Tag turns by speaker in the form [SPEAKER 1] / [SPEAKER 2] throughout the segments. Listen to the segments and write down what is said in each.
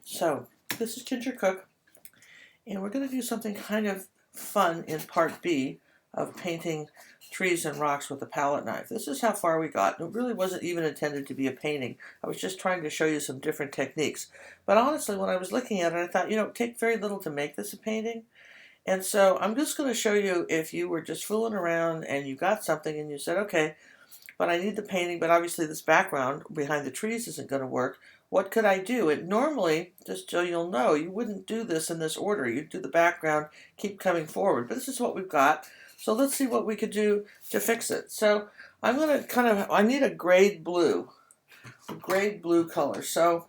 [SPEAKER 1] So, this is Ginger Cook, and we're going to do something kind of fun in part B of painting trees and rocks with a palette knife. This is how far we got. It really wasn't even intended to be a painting. I was just trying to show you some different techniques. But honestly, when I was looking at it, I thought, it take very little to make this a painting. And so I'm just going to show you if you were just fooling around and you got something and you said, okay, but I need the painting, but obviously this background behind the trees isn't going to work. What could I do? And normally, just so you'll know, you wouldn't do this in this order. You'd do the background, keep coming forward. But this is what we've got. So let's see what we could do to fix it. So I'm going to I need a grade blue color. So,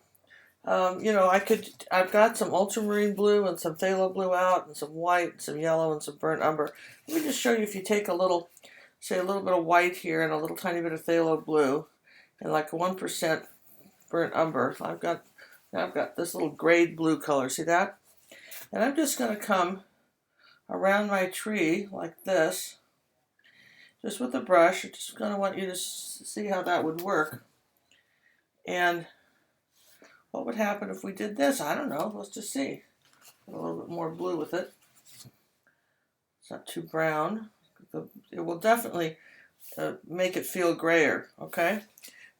[SPEAKER 1] I've got some ultramarine blue and some phthalo blue out and some white, some yellow and some burnt umber. Let me just show you if you take a little bit of white here and a little tiny bit of phthalo blue and like 1% burnt umber. I've got this little grade blue color. See that? And I'm just going to come around my tree like this, just with a brush. I'm just going to want you to see how that would work. And what would happen if we did this? I don't know. Let's just see. A little bit more blue with it. It's not too brown. It will definitely make it feel grayer. Okay.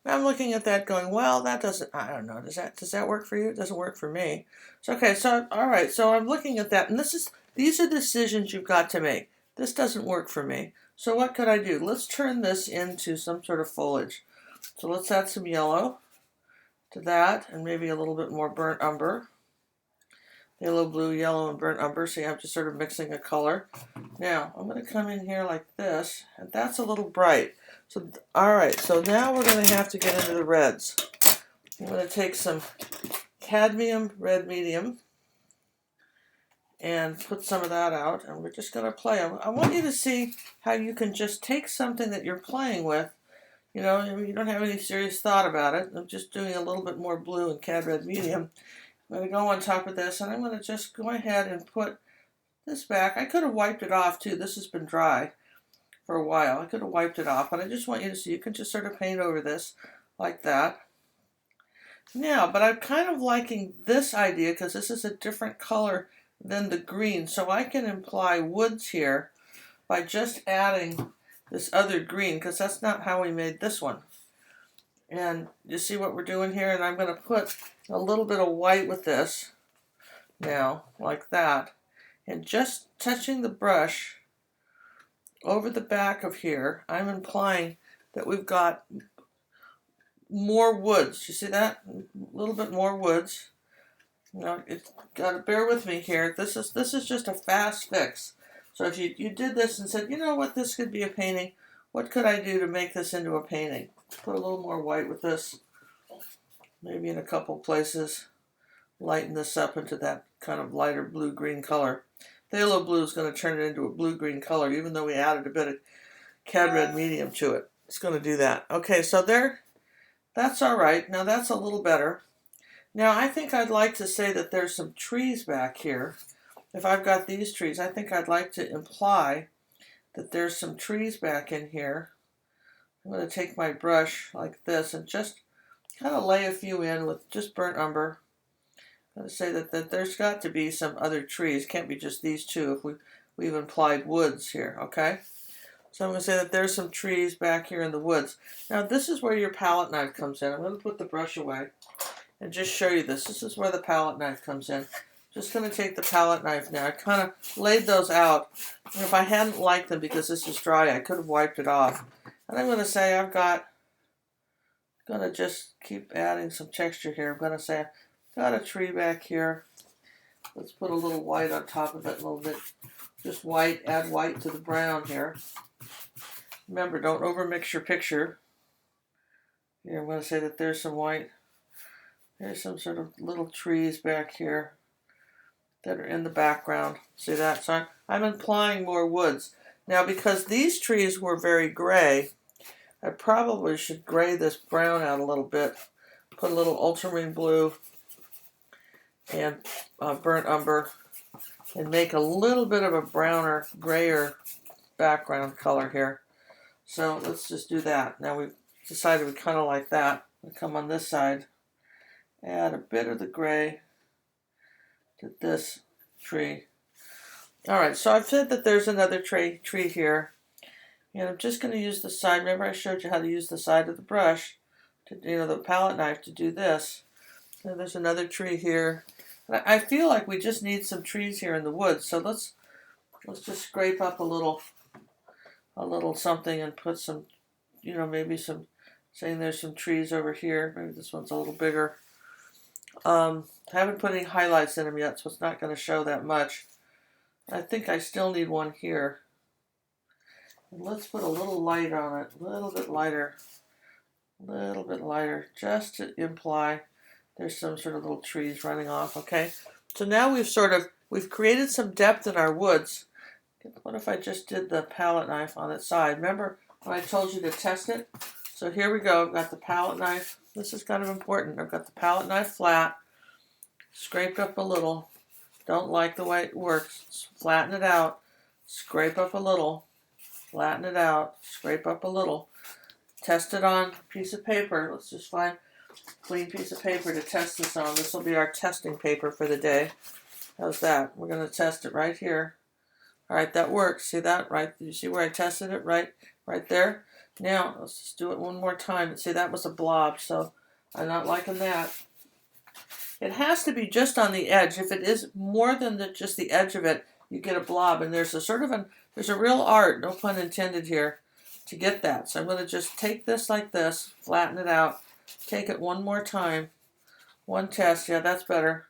[SPEAKER 1] I'm looking at that going, well, that doesn't, I don't know, does that work for you? It doesn't work for me. So, okay, so, all right, so I'm looking at that, and these are decisions you've got to make. This doesn't work for me. So what could I do? Let's turn this into some sort of foliage. So let's add some yellow to that, and maybe a little bit more burnt umber. Yellow, blue, yellow, and burnt umber, so I'm just sort of mixing a color. Now, I'm going to come in here like this, and that's a little bright. So, all right, so now we're going to have to get into the reds. I'm going to take some cadmium red medium and put some of that out, and we're just going to play. I want you to see how you can just take something that you're playing with. You don't have any serious thought about it. I'm just doing a little bit more blue and cad red medium. I'm going to go on top of this, and I'm going to just go ahead and put this back. I could have wiped it off, too. This has been dry for a while. I could have wiped it off, but I just want you to see you can just sort of paint over this like that. Now, but I'm kind of liking this idea because this is a different color than the green, so I can imply woods here by just adding this other green, because that's not how we made this one. And you see what we're doing here? And I'm going to put a little bit of white with this now, like that, and just touching the brush over the back of here, I'm implying that we've got more woods. You see that? A little bit more woods. It's got to bear with me here. This is just a fast fix. So if you did this and said, you know what, this could be a painting, what could I do to make this into a painting? Put a little more white with this, maybe in a couple places. Lighten this up into that kind of lighter blue-green color. Phthalo blue is going to turn it into a blue-green color, even though we added a bit of cad red medium to it. It's going to do that. Okay, so that's all right. Now that's a little better. Now I think I'd like to say that there's some trees back here. If I've got these trees, I think I'd like to imply that there's some trees back in here. I'm going to take my brush like this and just kind of lay a few in with just burnt umber. I'm going to say that there's got to be some other trees. Can't be just these two if we've implied woods here, okay? So I'm going to say that there's some trees back here in the woods. Now this is where your palette knife comes in. I'm going to put the brush away and just show you this. This is where the palette knife comes in. Just going to take the palette knife now. I kind of laid those out. And if I hadn't liked them because this is dry, I could have wiped it off. And I'm going to say I'm going to just keep adding some texture here. I'm going to say got a tree back here. Let's put a little white on top of it, a little bit. Just white, add white to the brown here. Remember, don't overmix your picture. Here, I'm going to say that there's some white. There's some sort of little trees back here that are in the background. See that? So I'm implying more woods. Now, because these trees were very gray, I probably should gray this brown out a little bit. Put a little ultramarine blue and burnt umber and make a little bit of a browner, grayer background color here. So let's just do that. Now we've decided we kind of like that. We'll come on this side add a bit of the gray to this tree. All right, so I've said that there's another tree here. And I'm just going to use the side. Remember I showed you how to use the side of the brush, to, the palette knife to do this. And there's another tree here. And I feel like we just need some trees here in the woods. So let's just scrape up a little something and put some, maybe some, saying there's some trees over here. Maybe this one's a little bigger. I haven't put any highlights in them yet, so it's not going to show that much. I think I still need one here. And let's put a little light on it, a little bit lighter, just to imply there's some sort of little trees running off, okay? So now we've created some depth in our woods. What if I just did the palette knife on its side? Remember when I told you to test it? So here we go, I've got the palette knife. This is kind of important. I've got the palette knife flat, scraped up a little. Don't like the way it works. Flatten it out, scrape up a little. Flatten it out, scrape up a little, test it on a piece of paper. Let's just find a clean piece of paper to test this on. This will be our testing paper for the day. How's that? We're going to test it right here. All right, that works. See that? Right? You see where I tested it? Right there. Now, let's just do it one more time. See, that was a blob, so I'm not liking that. It has to be just on the edge. If it is more than just the edge of it, you get a blob, and there's a real art, no pun intended here, to get that. So I'm going to just take this like this, flatten it out, take it one more time, one test. Yeah, that's better.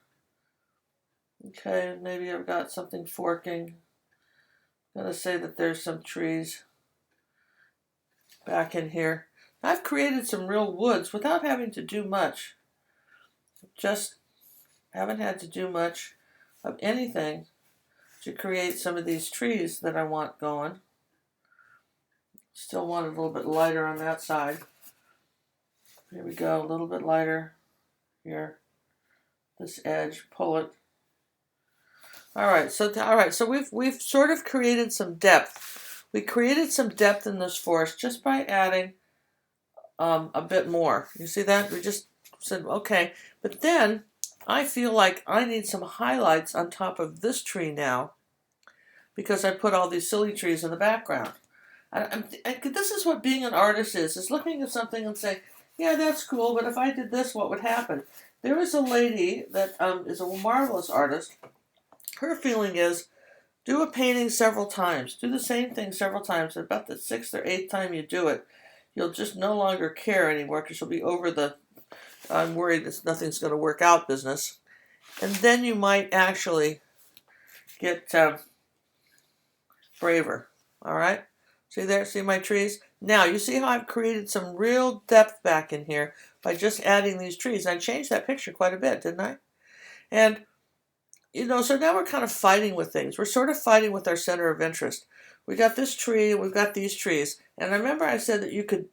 [SPEAKER 1] Okay, maybe I've got something forking. I'm going to say that there's some trees back in here. I've created some real woods without having to do much. Just haven't had to do much of anything to create some of these trees that I want going. Still want it a little bit lighter on that side. Here we go, a little bit lighter here. This edge, pull it. All right, so we've sort of created some depth. We created some depth in this forest just by adding a bit more. You see that? We just said okay, but then I feel like I need some highlights on top of this tree now, because I put all these silly trees in the background. This is what being an artist is looking at something and saying, yeah, that's cool, but if I did this, what would happen? There is a lady that is a marvelous artist. Her feeling is, do a painting several times. Do the same thing several times. And about the 6th or 8th time you do it, you'll just no longer care anymore, because you'll be over the, I'm worried that nothing's going to work out business. And then you might actually get braver. All right? See there? See my trees? Now, you see how I've created some real depth back in here by just adding these trees. I changed that picture quite a bit, didn't I? And, so now we're kind of fighting with things. We're sort of fighting with our center of interest. We got this tree, we've got these trees. And remember I said that you could,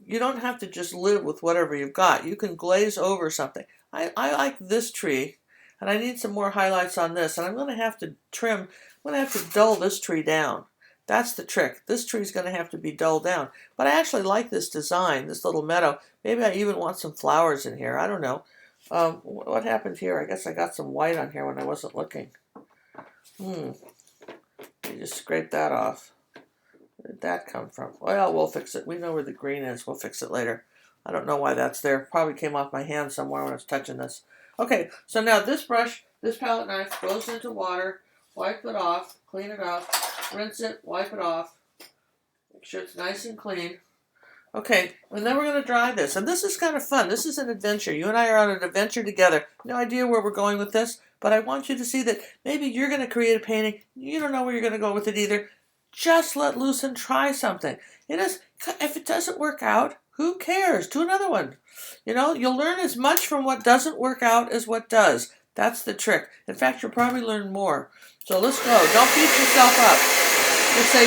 [SPEAKER 1] you don't have to just live with whatever you've got. You can glaze over something. I like this tree, and I need some more highlights on this. And I'm going to have to trim, I'm going to have to dull this tree down. That's the trick. This tree's going to have to be dulled down. But I actually like this design, this little meadow. Maybe I even want some flowers in here. I don't know. What happened here? I guess I got some white on here when I wasn't looking. You just scrape that off. Where did that come from? Well, we'll fix it. We know where the green is. We'll fix it later. I don't know why that's there. Probably came off my hand somewhere when I was touching this. Okay, so now this brush, this palette knife goes into water. Wipe it off. Clean it up. Rinse it, wipe it off, make sure it's nice and clean. Okay, and then we're going to dry this. And this is kind of fun. This is an adventure. You and I are on an adventure together. No idea where we're going with this, but I want you to see that maybe you're going to create a painting. You don't know where you're going to go with it either. Just let loose and try something. If it doesn't work out, who cares? Do another one. You'll learn as much from what doesn't work out as what does. That's the trick. In fact, you'll probably learn more. So let's go. Don't beat yourself up. Just say,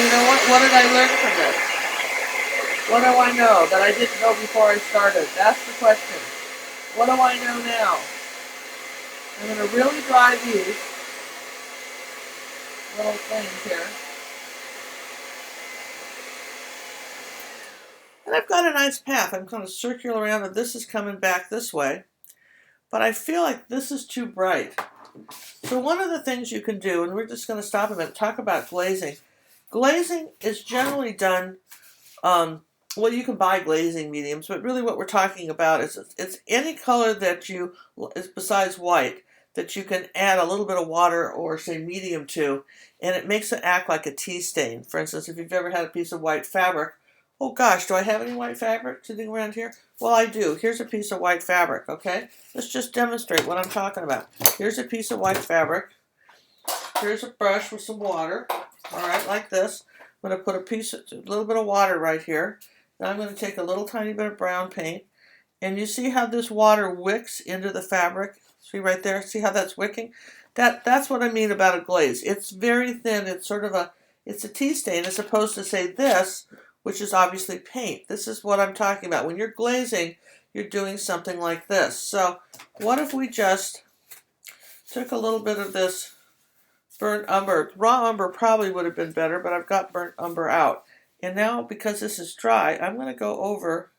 [SPEAKER 1] what did I learn from this? What do I know that I didn't know before I started? That's the question. What do I know now? I'm going to really dry these little things here. And I've got a nice path. I'm going to circle around, and this is coming back this way. but I feel like this is too bright. So one of the things you can do, and we're just going to stop a minute, talk about glazing. Glazing is generally done, well, you can buy glazing mediums, but really what we're talking about is it's any color that you, besides white, that you can add a little bit of water or say medium to, and it makes it act like a tea stain. For instance, if you've ever had a piece of white fabric, oh gosh, do I have any white fabric sitting around here? Well, I do. Here's a piece of white fabric, okay? Let's just demonstrate what I'm talking about. Here's a piece of white fabric. Here's a brush with some water, all right, like this. I'm going to put a little bit of water right here. Then I'm going to take a little tiny bit of brown paint. And you see how this water wicks into the fabric? See right there? See how that's wicking? That's what I mean about a glaze. It's very thin. It's sort of it's a tea stain as opposed to, say, this, which is obviously paint. This is what I'm talking about. When you're glazing, you're doing something like this. So what if we just took a little bit of this burnt umber? Raw umber probably would have been better, but I've got burnt umber out. And now, because this is dry, I'm going to go over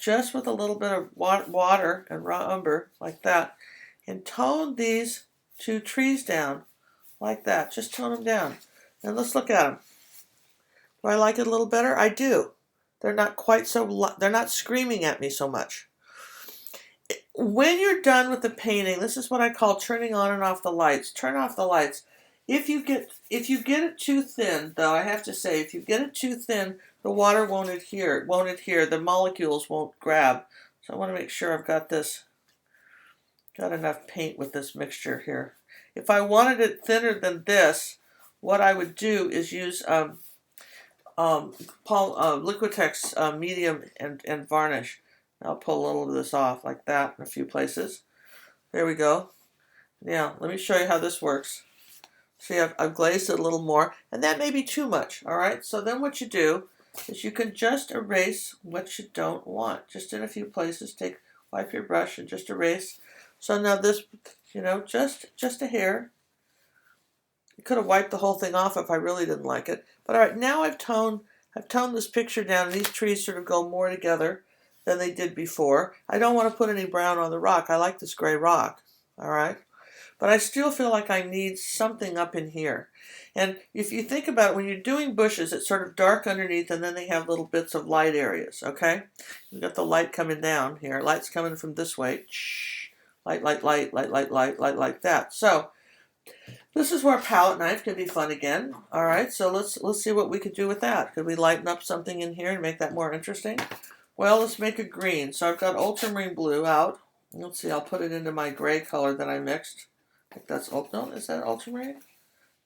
[SPEAKER 1] just with a little bit of water and raw umber, like that, and tone these two trees down, like that. Just tone them down. And let's look at them. Do I like it a little better? I do. They're not quite so, they're not screaming at me so much. When you're done with the painting, this is what I call turning on and off the lights. Turn off the lights. If you get it too thin, though, I have to say, if you get it too thin, the water won't adhere. The molecules won't grab. So I want to make sure I've got enough paint with this mixture here. If I wanted it thinner than this, what I would do is use liquitex medium and varnish. I'll pull a little of this off like that in a few places. There we go. Now, let me show you how this works. See, I've glazed it a little more, and that may be too much, all right? So then what you do is you can just erase what you don't want. Just in a few places, wipe your brush and just erase. So now this, just a hair. You could have wiped the whole thing off if I really didn't like it. But all right, now I've toned this picture down, and these trees sort of go more together than they did before. I don't want to put any brown on the rock. I like this gray rock, all right? But I still feel like I need something up in here. And if you think about it, when you're doing bushes, it's sort of dark underneath, and then they have little bits of light areas, okay? You've got the light coming down here. Light's coming from this way. Light, light, light, light, light, light, light, like that. So this is where a palette knife can be fun again. All right, so let's see what we could do with that. Could we lighten up something in here and make that more interesting? Well, let's make a green. So I've got ultramarine blue out. Let's see, I'll put it into my gray color that I mixed. I think that's, no, is that ultramarine?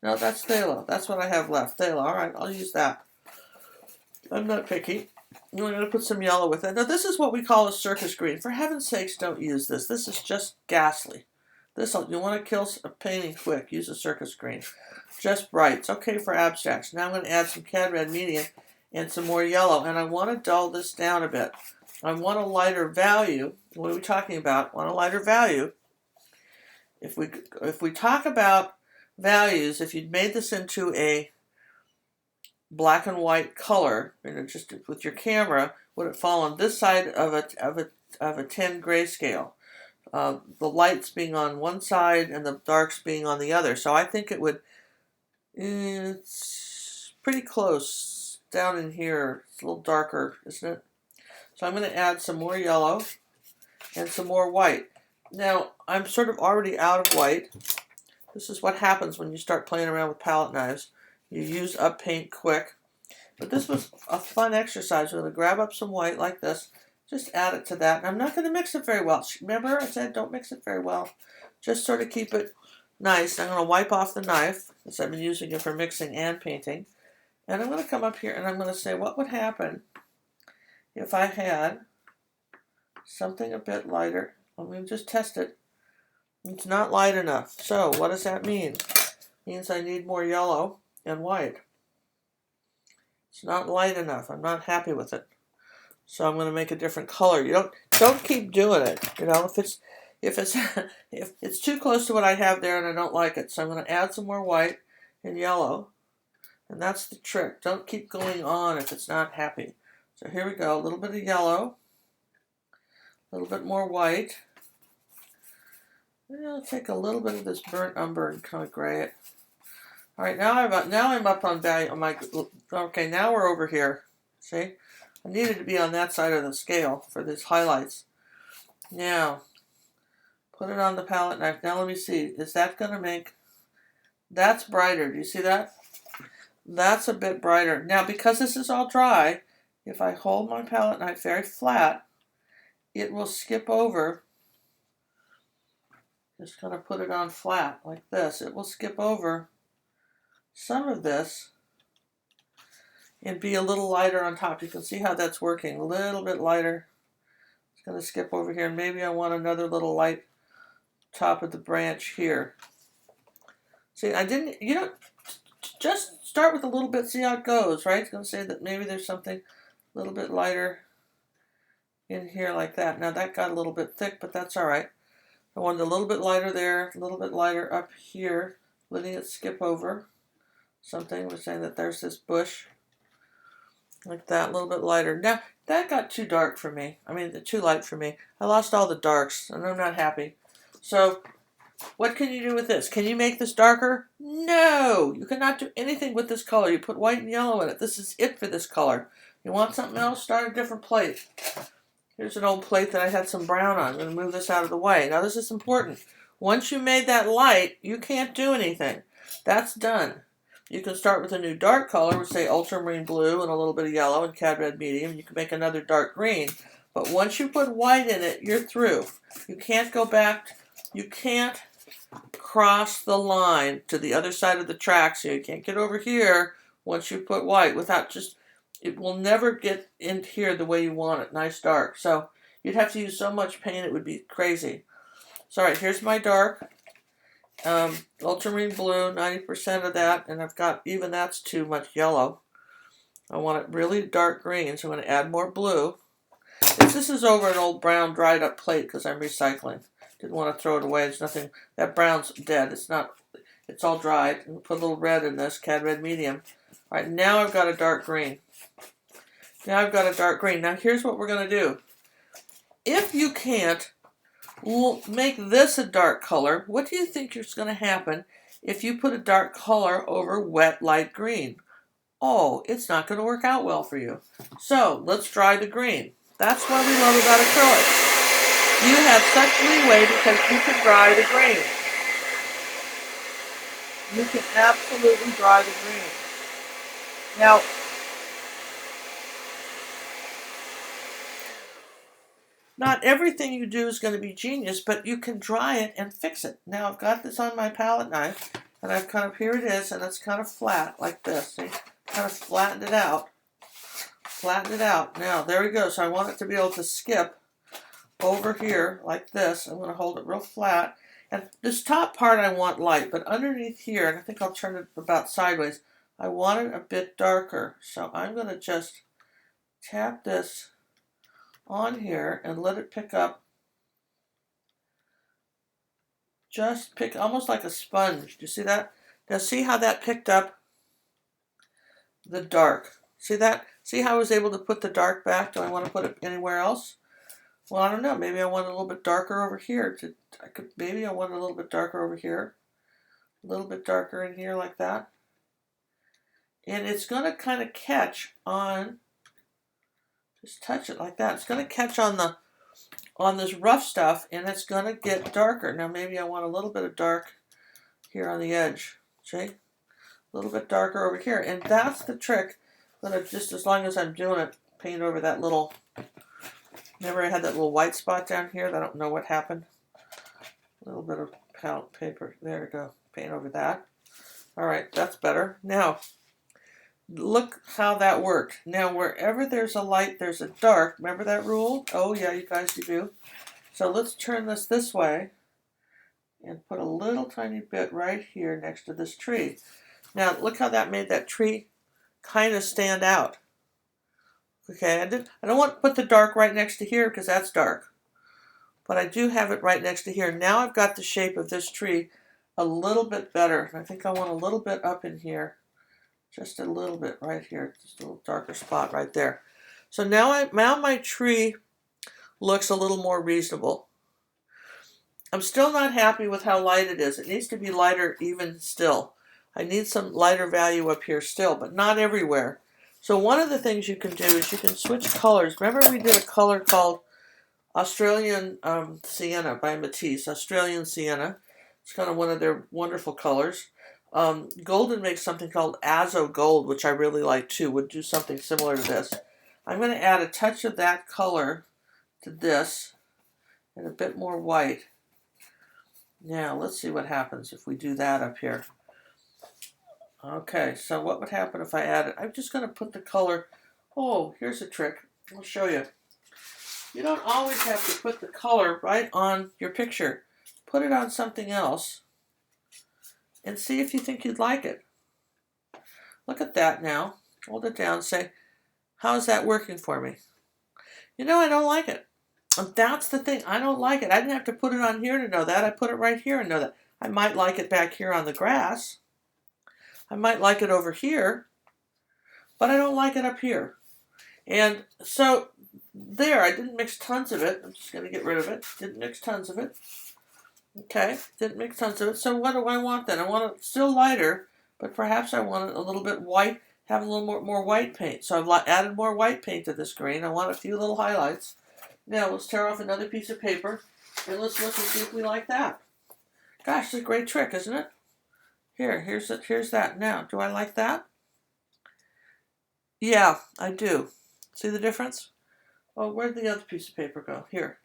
[SPEAKER 1] No, that's Phalo. That's what I have left. Phalo, all right, I'll use that. I'm not picky. I'm going to put some yellow with it. Now, this is what we call a circus green. For heaven's sakes, don't use this. This is just ghastly. You want to kill a painting quick, use a circus green. Just bright. It's okay for abstracts. Now I'm going to add some cad red medium and some more yellow, and I want to dull this down a bit. I want a lighter value. What are we talking about? I want a lighter value. If we talk about values, if you'd made this into a black and white color, just with your camera, would it fall on this side of a 10 grayscale? The lights being on one side and the darks being on the other. So I think it would. It's pretty close down in here. It's a little darker, isn't it? So I'm going to add some more yellow and some more white. Now, I'm sort of already out of white. This is what happens when you start playing around with palette knives. You use up paint quick. But this was a fun exercise. We're going to grab up some white like this. Just add it to that. And I'm not going to mix it very well. Remember I said don't mix it very well. Just sort of keep it nice. I'm going to wipe off the knife, because I've been using it for mixing and painting. And I'm going to come up here and I'm going to say, what would happen if I had something a bit lighter? Let me just test it. It's not light enough. So what does that mean? It means I need more yellow and white. It's not light enough. I'm not happy with it. So I'm going to make a different color. You don't keep doing it. If it's too close to what I have there and I don't like it. So I'm going to add some more white and yellow. And that's the trick. Don't keep going on if it's not happy. So here we go. A little bit of yellow. A little bit more white. Maybe I'll take a little bit of this burnt umber and kind of gray it. All right, now I'm up on value on my. Okay, now we're over here. See, I needed to be on that side of the scale for these highlights. Now, put it on the palette knife. Now let me see. Is that going to make? That's brighter. Do you see that? That's a bit brighter. Now, because this is all dry, if I hold my palette knife very flat, it will skip over. Just kind of put it on flat like this. It will skip over some of this and be a little lighter on top. You can see how that's working. A little bit lighter. It's going to skip over here. And maybe I want another little light top of the branch here. See, I didn't, you know, just start with a little bit, see how it goes, right? It's going to say that maybe there's something a little bit lighter in here like that. Now that got a little bit thick, but that's all right. I wanted a little bit lighter there, a little bit lighter up here, letting it skip over something. We're saying that there's this bush, like that, a little bit lighter. Now, that got too dark for me. I mean, too light for me. I lost all the darks, and I'm not happy. So, what can you do with this? Can you make this darker? No! You cannot do anything with this color. You put white and yellow in it. This is it for this color. You want something else? Start a different plate. Here's an old plate that I had some brown on. I'm going to move this out of the way. Now, this is important. Once you made that light, you can't do anything. That's done. You can start with a new dark color, with say ultramarine blue and a little bit of yellow and cad red medium. You can make another dark green. But once you put white in it, you're through. You can't go back. You can't cross the line to the other side of the track. So you can't get over here once you put white without just, it will never get in here the way you want it, nice dark. So you'd have to use so much paint it would be crazy. So all right, here's my dark. Ultramarine blue, 90% of that, and I've got, even that's too much yellow. I want it really dark green, so I'm going to add more blue. This is over an old brown dried up plate because I'm recycling. Didn't want to throw it away. There's nothing, that brown's dead. It's not, it's all dried. And put a little red in this, cad red medium. All right, now I've got a dark green. Now I've got a dark green. Now here's what we're going to do. If you can't, we'll make this a dark color. What do you think is going to happen if you put a dark color over wet light green? Oh, it's not going to work out well for you. So let's dry the green. That's what we love about acrylics. You have such leeway because you can dry the green. You can absolutely dry the green. Now, not everything you do is going to be genius, but you can dry it and fix it. Now I've got this on my palette knife, and I've kind of, here it is, and it's kind of flat like this. See? Kind of flattened it out. Flattened it out. Now, there we go. So I want it to be able to skip over here like this. I'm going to hold it real flat. And this top part I want light, but underneath here, and I think I'll turn it about sideways, I want it a bit darker. So I'm going to just tap this on here and let it pick up. Just pick, almost like a sponge. Do you see that? Now see how that picked up the dark. See that? See how I was able to put the dark back? Do I want to put it anywhere else? Well, I don't know. Maybe I want it a little bit darker over here. Maybe I want it a little bit darker over here. A little bit darker in here like that. And it's going to kind of catch on, just touch it like that. It's going to catch on this rough stuff, and it's going to get darker. Now maybe I want a little bit of dark here on the edge. See? A little bit darker over here. And that's the trick. I'm going to, just as long as I'm doing it, paint over that little, remember I had that little white spot down here? I don't know what happened. A little bit of palette paper. There we go. Paint over that. All right, that's better. Now, look how that worked. Now, wherever there's a light, there's a dark. Remember that rule? Oh, yeah, you guys, you do. So let's turn this way and put a little tiny bit right here next to this tree. Now, look how that made that tree kind of stand out. Okay, I don't want to put the dark right next to here because that's dark. But I do have it right next to here. Now I've got the shape of this tree a little bit better. I think I want a little bit up in here. Just a little bit right here. Just a little darker spot right there. So now my tree looks a little more reasonable. I'm still not happy with how light it is. It needs to be lighter even still. I need some lighter value up here still, but not everywhere. So one of the things you can do is you can switch colors. Remember we did a color called Australian Sienna by Matisse, Australian Sienna. It's kind of one of their wonderful colors. Golden makes something called Azo Gold, which I really like too. Would do something similar to this. I'm going to add a touch of that color to this and a bit more white. Now, let's see what happens if we do that up here. Okay, so what would happen if I added... I'm just going to put the color... Oh, here's a trick. I'll show you. You don't always have to put the color right on your picture. Put it on something else and see if you think you'd like it. Look at that now. Hold it down and say, how's that working for me? You know, I don't like it. And that's the thing. I don't like it. I didn't have to put it on here to know that. I put it right here and know that. I might like it back here on the grass. I might like it over here. But I don't like it up here. And so, there. I didn't mix tons of it. I'm just going to get rid of it. Didn't mix tons of it. Okay. Didn't mix tons of it. So what do I want then? I want it still lighter, but perhaps I want it a little bit white. Have a little more white paint. So I've added more white paint to this green. I want a few little highlights. Now let's tear off another piece of paper and let's look and see if we like that. Gosh, it's a great trick, isn't it? Here's that. Now, do I like that? Yeah, I do. See the difference? Oh, where'd the other piece of paper go? Here,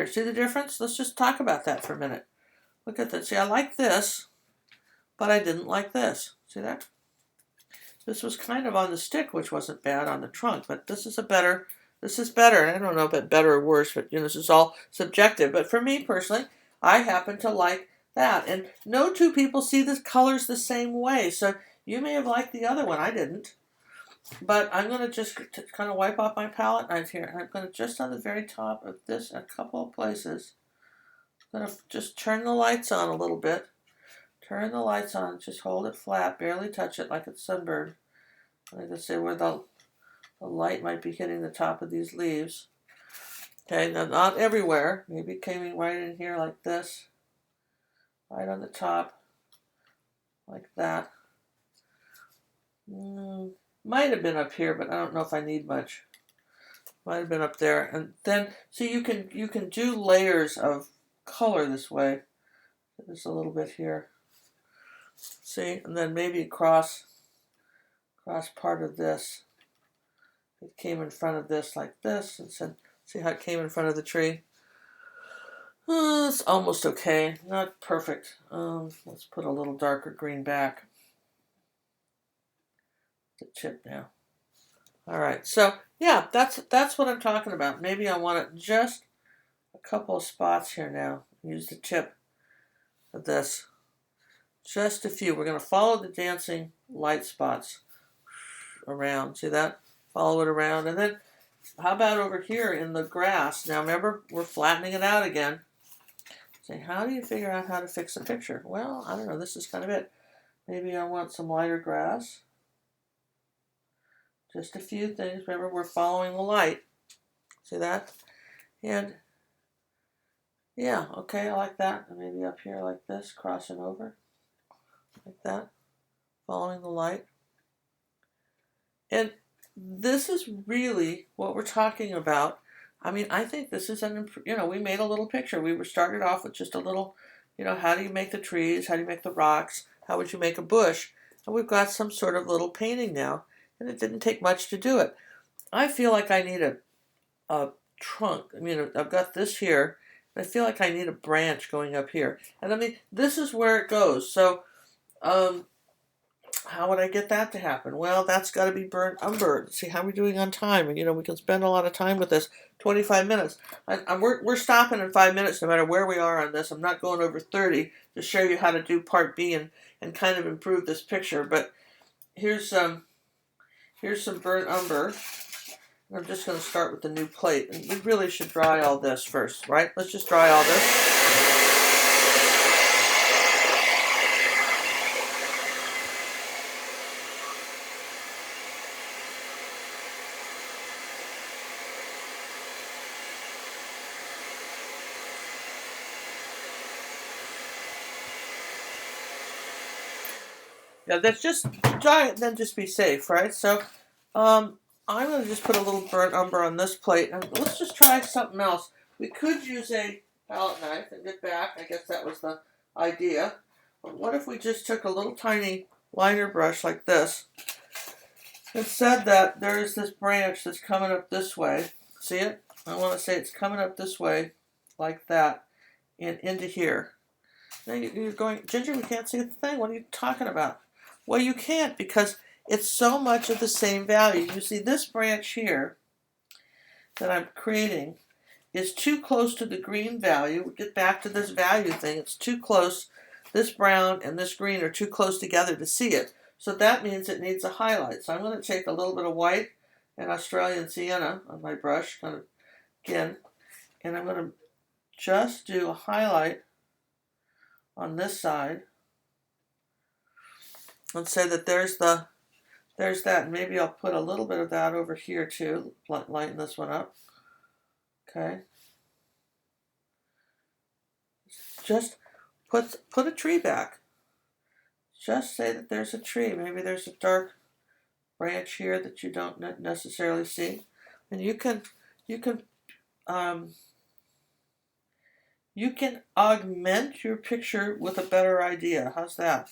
[SPEAKER 1] see the difference? Let's just talk about that for a minute. Look at that. See, I like this, but I didn't like this. See that? This was kind of on the stick, which wasn't bad on the trunk, but this is better. I don't know about better or worse, but you know, this is all subjective. But for me personally, I happen to like that. And no two people see the colors the same way. So you may have liked the other one. I didn't. But I'm going to just kind of wipe off my palette knife here. And I'm going to just on the very top of this, a couple of places, I'm going to just turn the lights on a little bit. Turn the lights on. Just hold it flat. Barely touch it like it's sunburned. I'm going to say where the light might be hitting the top of these leaves. Okay, now not everywhere. Maybe it came in right in here like this. Right on the top. Like that. Might have been up here, but I don't know if I need much. Might have been up there. And then, so you can do layers of color this way. There's a little bit here. See? And then maybe across part of this. It came in front of this like this. And said, see how it came in front of the tree? It's almost okay. Not perfect. Let's put a little darker green back. The chip now. All right. So, yeah, that's what I'm talking about. Maybe I want it just a couple of spots here now. Use the tip of this. Just a few. We're going to follow the dancing light spots around. See that? Follow it around. And then, how about over here in the grass? Now, remember, we're flattening it out again. Say, how do you figure out how to fix a picture? Well, I don't know. This is kind of it. Maybe I want some lighter grass. Just a few things. Remember, we're following the light. See that? And, yeah, okay, I like that. And maybe up here like this, crossing over. Like that. Following the light. And this is really what we're talking about. I mean, I think this is we made a little picture. We were started off with just a little, how do you make the trees? How do you make the rocks? How would you make a bush? And we've got some sort of little painting now. And it didn't take much to do it. I feel like I need a trunk. I mean, I've got this here. And I feel like I need a branch going up here. And I mean, this is where it goes. So, how would I get that to happen? Well, that's got to be burnt umber. See, how are we doing on time? And, we can spend a lot of time with this. 25 minutes. We're stopping in 5 minutes no matter where we are on this. I'm not going over 30 to show you how to do part B and kind of improve this picture. But here's some burnt umber. I'm just going to start with the new plate. And we really should dry all this first, right? Let's just dry all this. Yeah, that's just try it, then just be safe, right? So, I'm going to just put a little burnt umber on this plate, and let's just try something else. We could use a palette knife and get back. I guess that was the idea. But what if we just took a little tiny liner brush like this? It said that there is this branch that's coming up this way. See it? I want to say it's coming up this way, like that, and into here. Now you're going, Ginger, we can't see the thing. What are you talking about? Well, you can't because it's so much of the same value. You see, this branch here that I'm creating is too close to the green value. We get back to this value thing. It's too close. This brown and this green are too close together to see it. So that means it needs a highlight. So I'm going to take a little bit of white and Australian sienna on my brush, kind of again, and I'm going to just do a highlight on this side and say that there's that. Maybe I'll put a little bit of that over here too, lighten this one up. Okay. Just put a tree back. Just say that there's a tree. Maybe there's a dark branch here that you don't necessarily see, and you can augment your picture with a better idea. How's that?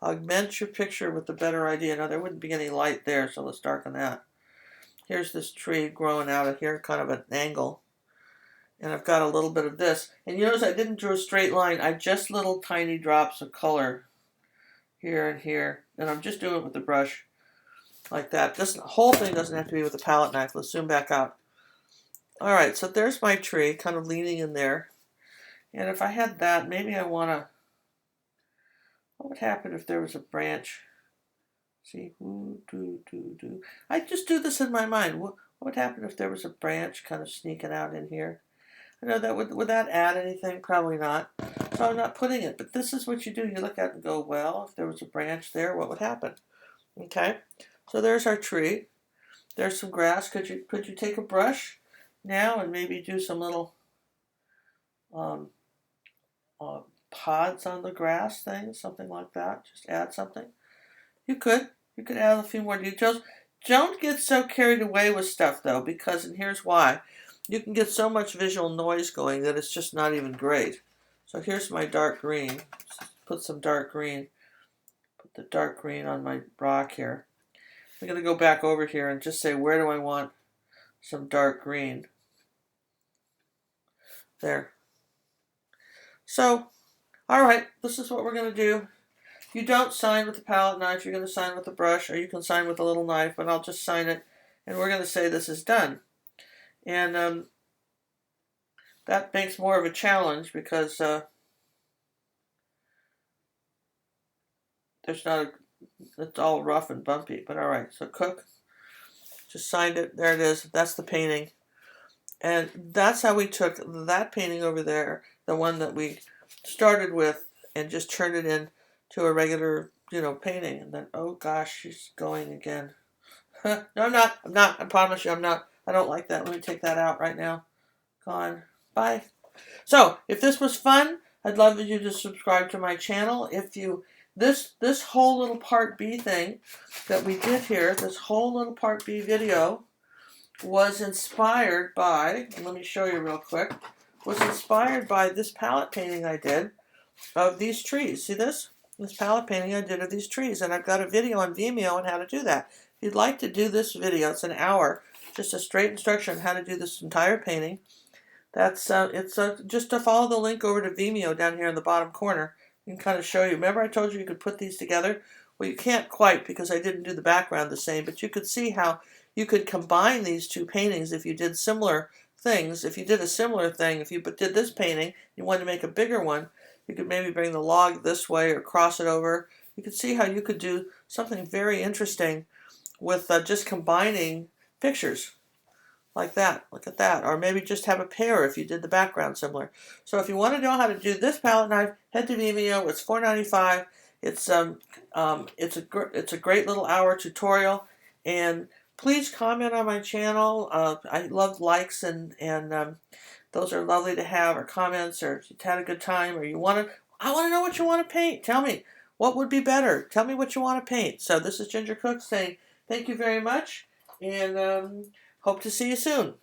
[SPEAKER 1] Augment your picture with a better idea. Now there wouldn't be any light there, so let's darken that. Here's this tree growing out of here, kind of an angle, and I've got a little bit of this. And you notice I didn't draw a straight line. I just little tiny drops of color here and here, and I'm just doing it with the brush like that. This whole thing doesn't have to be with a palette knife. Let's zoom back out. All right, so there's my tree kind of leaning in there, and if I had that, maybe I want to, what would happen if there was a branch? See, I just do this in my mind. What would happen if there was a branch kind of sneaking out in here? I know that would that add anything? Probably not. So I'm not putting it, but this is what you do. You look at it and go, well, if there was a branch there, what would happen? Okay, so there's our tree. There's some grass. Could you take a brush now and maybe do some little pods on the grass things, something like that? Just add something. You could add a few more details. Don't get so carried away with stuff though, because, and here's why. You can get so much visual noise going that it's just not even great. So here's my dark green. Put some dark green. Put the dark green on my rock here. I'm going to go back over here and just say, where do I want some dark green? There. So, all right, this is what we're going to do. You don't sign with the palette knife. You're going to sign with the brush, or you can sign with a little knife, but I'll just sign it, and we're going to say this is done. And that makes more of a challenge because there's not it's all rough and bumpy, but all right. So cook, just signed it. There it is. That's the painting. And that's how we took that painting over there, the one that we started with, and just turned it into a regular, painting. And then, oh gosh, she's going again. No, I'm not. I promise you, I'm not. I don't like that. Let me take that out right now. Gone. Bye. So, if this was fun, I'd love you to subscribe to my channel. If you, this whole little part B thing that we did here, this whole little part B video was inspired by, and let me show you real quick, was inspired by this palette painting I did of these trees. See this? This palette painting I did of these trees, and I've got a video on Vimeo on how to do that. If you'd like to do this video, it's an hour, just a straight instruction on how to do this entire painting. That's just to follow the link over to Vimeo down here in the bottom corner. I can kind of show you. Remember I told you could put these together? Well, you can't quite because I didn't do the background the same, but you could see how you could combine these two paintings if you did similar things. If you did a similar thing, if you did this painting, you wanted to make a bigger one, you could maybe bring the log this way or cross it over. You could see how you could do something very interesting with just combining pictures like that. Look at that. Or maybe just have a pair if you did the background similar. So if you want to know how to do this palette knife, head to Vimeo. It's $4.95. It's a great little hour tutorial, and please comment on my channel. I love likes and those are lovely to have, or comments, or if you had a good time, or I want to know what you want to paint. Tell me. What would be better? Tell me what you want to paint. So this is Ginger Cook saying thank you very much, and hope to see you soon.